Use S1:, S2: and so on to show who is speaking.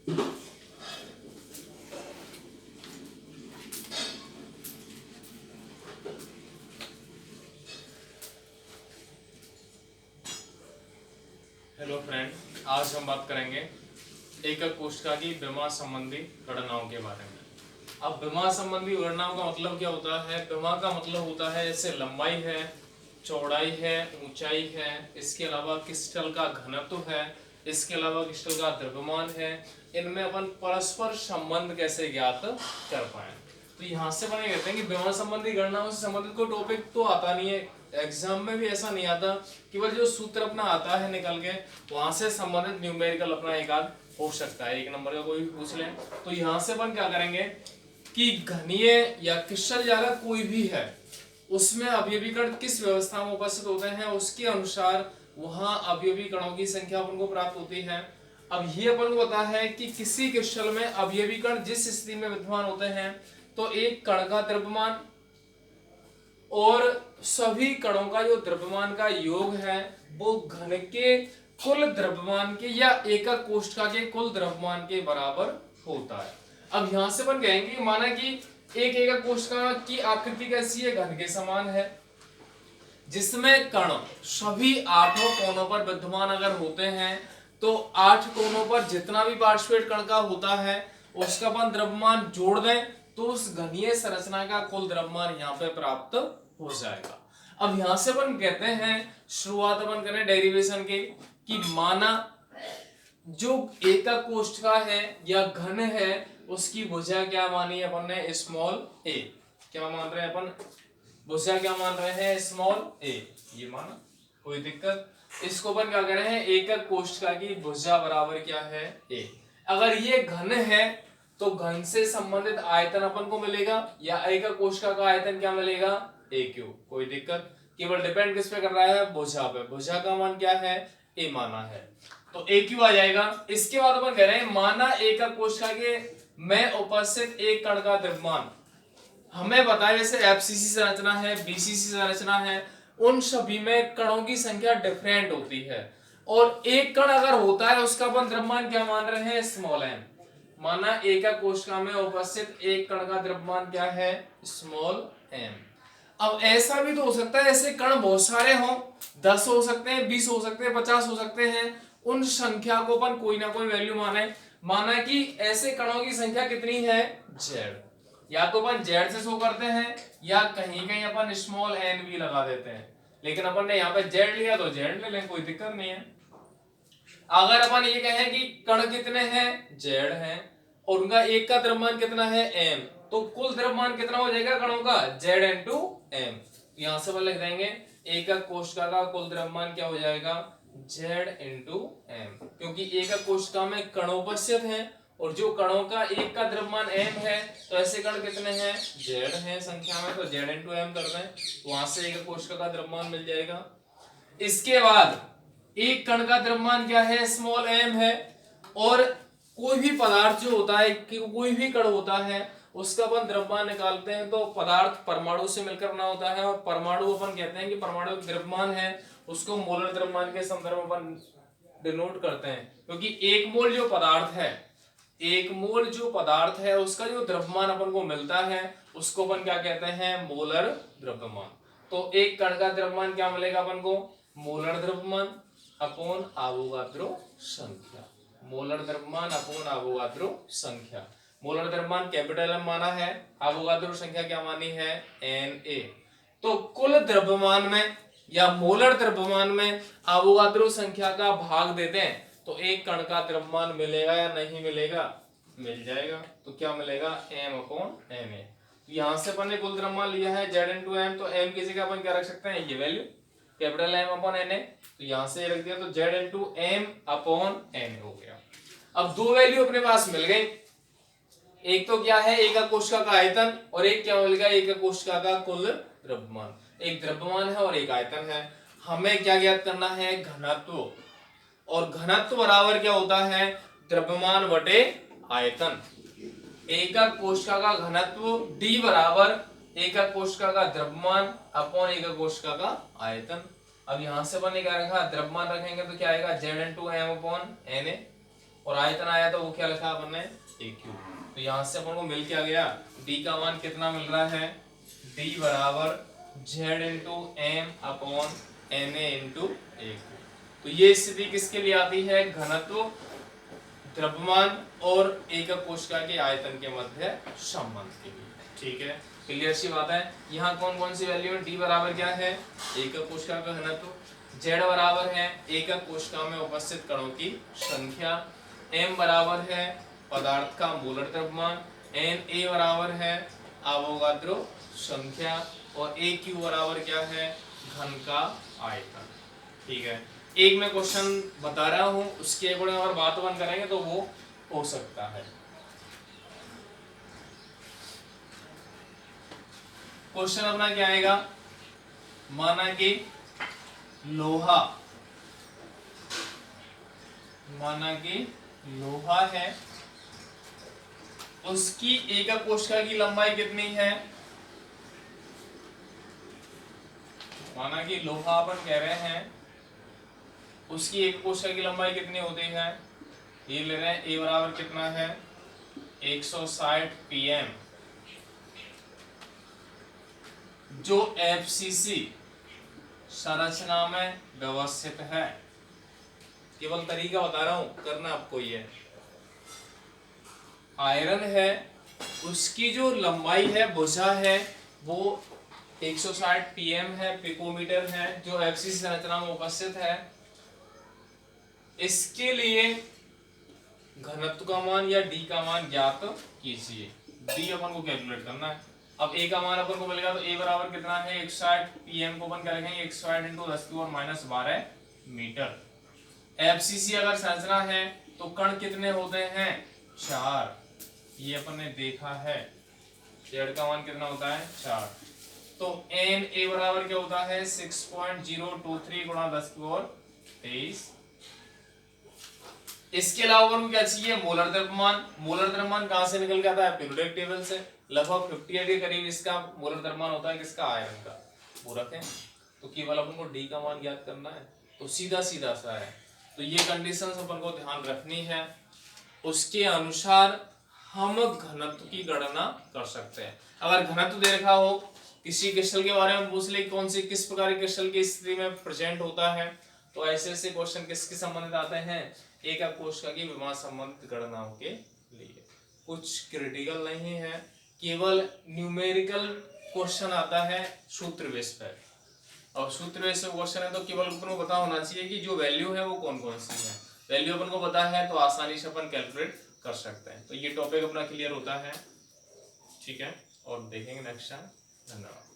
S1: Hello friend, आज हम बात करेंगे एकक कोशिका की विमा संबंधी गणनाओं के बारे में। अब विमा संबंधी गणनाओं का मतलब क्या होता है? विमा का मतलब होता है जैसे लंबाई है, चौड़ाई है, ऊंचाई है, इसके अलावा क्रिस्टल का घनत्व है, इसके अलावा क्रिस्टल का द्रव्यमान है। इनमें अपन परस्पर संबंध कैसे ज्ञात कर पाए। तो यहाँ से अपन कहते हैं कि विमा संबंधी गणनाओं से संबंधित कोई टॉपिक तो आता नहीं है, एग्जाम में भी ऐसा नहीं आता। केवल जो सूत्र अपना आता है निकल के, वहां से संबंधित न्यूमेरिकल अपना एक आध हो सकता है, एक नंबर का कोई भी पूछ ले। तो यहाँ से अपन क्या करेंगे कि घनीय या क्रिस्टल जाला कोई भी है, उसमें अवयवी कण किस व्यवस्था में उपस्थित होते हैं, उसके अनुसार वहां अवयवी कणों की संख्या अपन को प्राप्त होती है। अब ये अपन को पता है कि किसी क्रिस्टल में अवयवी कण जिस स्थिति में विद्यमान होते हैं, तो एक कण का द्रव्यमान और सभी कणों का जो द्रव्यमान का योग है वो घन के कुल द्रव्यमान के या एकक कोशिका के कुल द्रव्यमान के बराबर होता है। अब यहां से अपन कहेंगे, माना कि एक एकक कोशिका की आकृति कैसी है, घन के समान है, जिसमें कण सभी आठों कोनों पर विद्यमान अगर होते हैं, तो 8 कोनों पर जितना भी पार्टिसिपेट कण का होता है उसका अपन द्रव्यमान जोड़ दें तो उस घनीय संरचना का कुल द्रव्यमान यहाँ पे प्राप्त हो जाएगा। अब यहां से अपन कहते हैं, शुरुआत अपन करें डेरिवेशन के, कि माना जो एकक कोशिका है या घन है उसकी भुजा क्या मानी है अपन ने, स्मॉल ए। क्या मान रहे हैं अपन, भुजा क्या मान रहे हैं, स्मॉल ए। ये माना, कोई दिक्कत? इसको अपन क्या कर रहे हैं, एकक कोशिका की भुजा बराबर क्या है, ए। अगर ये घन है तो घन से संबंधित आयतन अपन को मिलेगा, या एकक कोशिका का आयतन क्या मिलेगा, ए क्यूब। कोई दिक्कत? केवल डिपेंड किस पे कर रहा है, भुजा पे। भुजा का मान क्या है, ए माना है, तो ए क्यू आ जाएगा। इसके बाद अपन कह रहे हैं, माना एकक कोशिका के में उपस्थित एक कण का द्रव्यमान, हमें पता है जैसे एफसीसी संरचना है, बीसीसी संरचना है, उन सभी में कणों की संख्या डिफरेंट होती है, और एक कण अगर होता है उसका अपन द्रव्यमान क्या मान रहे हैं, स्मॉल एम। माना एकक कोशिका में उपस्थित एक कण का द्रव्यमान क्या है, स्मॉल एम। अब ऐसा भी तो हो सकता है ऐसे कण बहुत सारे हों, 10 हो सकते हैं, 20 हो सकते हैं, 50 हो सकते हैं, उन संख्या को अपन कोई ना कोई वैल्यू माने। माना कि ऐसे कणों की संख्या कितनी है, जेड। या तो अपन जेड से शो करते हैं या कहीं कहीं अपन स्मॉल एन भी लगा देते हैं, लेकिन अपन ने यहाँ पे जेड लिया तो जेड ले लें, कोई दिक्कत नहीं है। अगर अपन ये कहें कि कण कितने हैं, जेड हैं, और उनका एक का द्रव्यमान कितना है, एम, तो कुल द्रव्यमान कितना हो जाएगा कणों का, जेड इनटू एम। यहां से अपन लिख देंगे एकक कोशिका का कुल द्रव्यमान क्या हो जाएगा, जेड इनटू एम, क्योंकि एकक कोशिका में कण उपस्थित हैं और जो कणों का एक का द्रव्यमान एम है, तो ऐसे कण कितने हैं, जेड हैं संख्या में, तो जेड इनटू एम कर दें, वहां से एकक कोशिका का द्रव्यमान मिल जाएगा। इसके बाद एक कण का द्रव्यमान क्या है, स्मॉल एम है, और कोई भी पदार्थ जो होता है, कोई भी कण होता है, उसका अपन द्रव्यमान निकालते हैं तो पदार्थ परमाणु से मिलकर बना होता है, और परमाणु अपन कहते हैं कि परमाणु द्रव्यमान है उसको मोलर द्रव्यमान के संदर्भ में अपन डिनोट करते हैं, क्योंकि एक मोल जो पदार्थ है, एक मोल जो पदार्थ है उसका जो द्रव्यमान अपन को मिलता है उसको अपन क्या कहते हैं, मोलर द्रव्यमान। तो एक कण का द्रव्यमान क्या मिलेगा अपन को, मोलर द्रव्यमान अपॉन अवोगाद्रो संख्या। मोलर द्रव्यमान अपॉन अवोगाद्रो संख्या। मोलर द्रव्यमान कैपिटल एम माना है, अवोगाद्रो संख्या क्या मानी है, एन ए। तो कुल द्रव्यमान में या मोलर द्रव्यमान में अवोगाद्रो संख्या का भाग देते हैं तो एक कण का द्रव्यमान मिलेगा या नहीं मिलेगा, मिल जाएगा। तो क्या मिलेगा, एम अपॉन एम ए। यहां से अपन ने कुल द्रव्यमान लिया है जेड इनटू एम, तो एम की जगह अपन क्या रख सकते हैं, ये value capital M upon N A, तो यहां से रख दिया तो Z into M upon N हो गया। अब दो वैल्यू अपने पास मिल गई, एक तो क्या है एकक कोशिका का आयतन, और एक क्या मिल गया, एकक कोशिका का कुल द्रव्यमान। एक द्रव्यमान है और एक आयतन है। हमें क्या ज्ञात करना है, घनत्व, और घनत्व बराबर क्या होता है, द्रव्यमान बटे आयतन। एकक कोशिका का घनत्व D बराबर एकक कोशिका का द्रव्यमान अपॉन एकक कोशिका का आयतन। अब यहां से बने क्या रखा, द्रव्यमान रखेंगे तो क्या आएगा, Z into M upon N A. और आयतन आया तो वो क्या लिखा अपन ने ए क्यू। तो यहाँ से अपन को मिल क्या गया, डी का मान कितना मिल रहा है, डी बराबर Z into M upon N A into A. तो ये स्थिति किसके लिए आती है, घनत्व, द्रव्यमान और एकक कोशिका के आयतन के मध्य संबंध के लिए। ठीक है, क्लियर सी बात है। यहाँ कौन कौन सी वैल्यू है, डी बराबर क्या है, एकक कोशिका का घनत्व, जेड बराबर है एकक कोशिका में उपस्थित कणों की संख्या, एम बराबर है पदार्थ का मोलर द्रव्यमान, एन ए बराबर है अवोगाद्रो संख्या, और ए क्यू बराबर क्या है, घन का आयतन। ठीक है, एक मैं क्वेश्चन बता रहा हूं, उसके अकॉर्डिंग अगर बात बन करेंगे तो वो हो सकता है। क्वेश्चन अपना क्या आएगा, माना कि लोहा, माना कि लोहा है, उसकी एकक कोशिका की लंबाई कितनी है, माना कि लोहा अपन कह रहे हैं उसकी एक कोशिका की लंबाई कितनी होती है, ये ले रहे हैं ए बराबर कितना है 160 pm, जो एफसीसी संरचना में व्यवस्थित है। केवल तरीका बता रहा हूं, करना आपको ये, आयरन है उसकी जो लंबाई है भुजा है वो 160 pm है, पिकोमीटर है, जो एफसीसी संरचना में उपस्थित है। इसके लिए घनत्व का मान या डी का मान ज्ञात कीजिए। डी अपन को कैलकुलेट करना है। अब ए का मान अपन को मिलेगा तो ए बराबर कितना है 160 pm को अपन क्या लिखेंगे 160 × 10⁻12 मीटर। एफसीसी अगर संरचना है तो कण कितने होते हैं 4, ये अपन ने देखा है। जेड का मान कितना होता है 4, तो एन ए बराबर क्या होता है 6.023 × 10⁻23। इसके अलावा अपन को क्या चाहिए, मोलर द्रव्यमान। मोलर द्रव्यमान कहां से निकल के आता है, पीरियोडिक टेबल से। लगभग 58 के करीब इसका मोलर द्रव्यमान होता है, किसका, आयरन का। वो रखें तो केवल अपन को डी का मान ज्ञात करना है, तो सीधा सीधा सा है। तो ये कंडीशंस अपन को ध्यान रखनी है, उसके अनुसार हम घनत्व की गणना कर सकते हैं। अगर घनत्व दे रखा हो, किसी क्रिस्टल के बारे में पूछ ले कौन सी किस प्रकार के क्रिस्टल की स्थिति में प्रेजेंट होता है, तो ऐसे ऐसे क्वेश्चन किसके संबंधित आते हैं, एकक कोशिका की विमा संबंधित गणनाओं के लिए। कुछ क्रिटिकल नहीं है, केवल न्यूमेरिकल क्वेश्चन आता है सूत्र बेस पर। और सूत्र बेस पर क्वेश्चन है तो केवल अपन को पता होना चाहिए कि जो वैल्यू है वो कौन कौन सी है। वैल्यू अपन को पता है तो आसानी से अपन कैलकुलेट कर सकते हैं। तो ये टॉपिक अपना क्लियर होता है, ठीक है, और देखेंगे नेक्स्ट टाइम। धन्यवाद।